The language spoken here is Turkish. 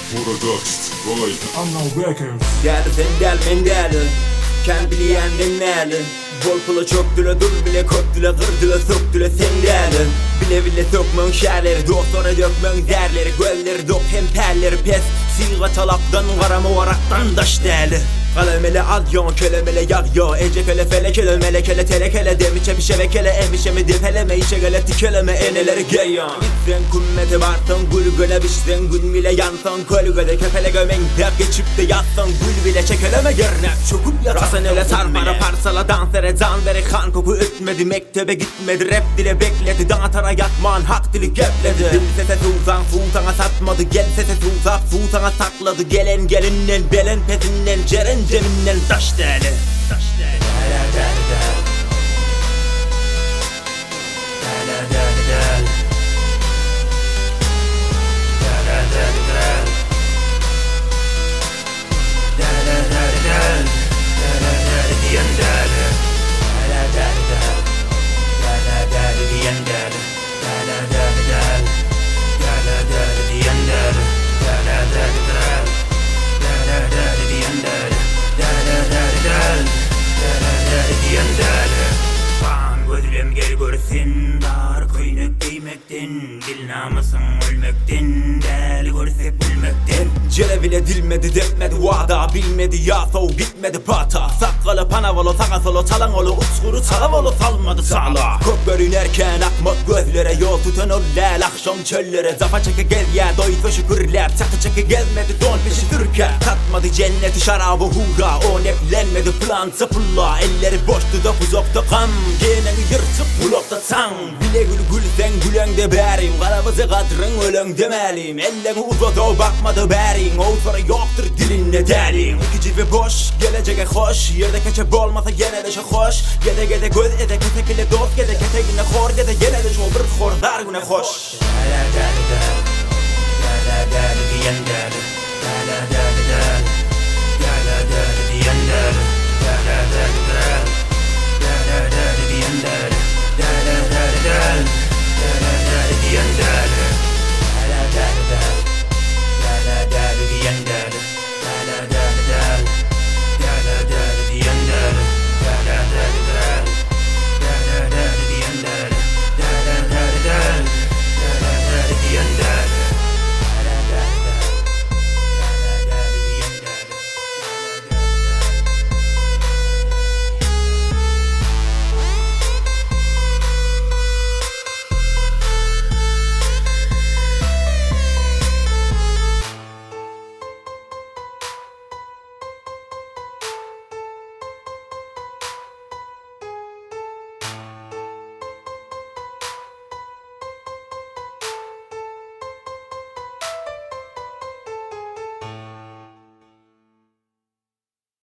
Products Boy Unknown Records. Derdi sen del men derdi Ken bileyen denlerdi Bol pula çöktüle dur bile köktüle kırdıle söktüle sen derdi Bile bile sökmön şerleri doktora dökmön derleri Gölleri dok hem perleri pes Siga çalaktan karama varaktan daş derdi Kalemele adyon kelemele yağyo Ece kele fele kelemele kele tele kele Demiçe bir şevekele emişemi dipeleme İşe gele tikeleme eneleri geyon Gitsen kummete bartan gül göle biçsen Gün bile yansan kölü göle kefele gömen Hep geçip de yatsan gül bile çekeleme Gernek çöküp yatarsın öyle sarpara parsala Dans ere can vere kan koku ötmedi Mektebe gitmedi rap dile bekledi Dağıtara yatman hak dili gepledi Dil sese tuzan futana satmadı Gel sese tuzak futana sakladı Gelen gelinden belen petinden ceren ceminden taş değerli Taş değerli Gözlüm gel görsün dar kıynek giymekten Dil namusum ölmekten Deli görsek bilmekten Cele bile dilmedi depmedi vada Bilmedi ya soğuk gitmedi pata Sakkalı panavolu takasolu talan olu Uçkuru salavolu salmadı sağla Kop görünerken akmak gözlere Yol tutan o lel akşam çöllere Zafa çeke gel ya doysa şükürler Çatı çeke gelmedi don peşi Türker Tatmadı cenneti şarabı hura O neplenmedi plan sıfırla Elleri boştu da kuzokta kam Geneni yırtıp bulokta san Bile gül gül sen gülen de berim Karabızı kadrın ölen demeliyim Ellerini uzat o bakmadı berin O soru yoktur dilinde delin İki cibi boş geleceğe hoş Yerde keçep olmasa gene de şu hoş Gede gede göz ede ketekile dost Gede ketekine hor gede gene de şu bir hor dar güne hoş Dele dele dele Dele dele diyen dele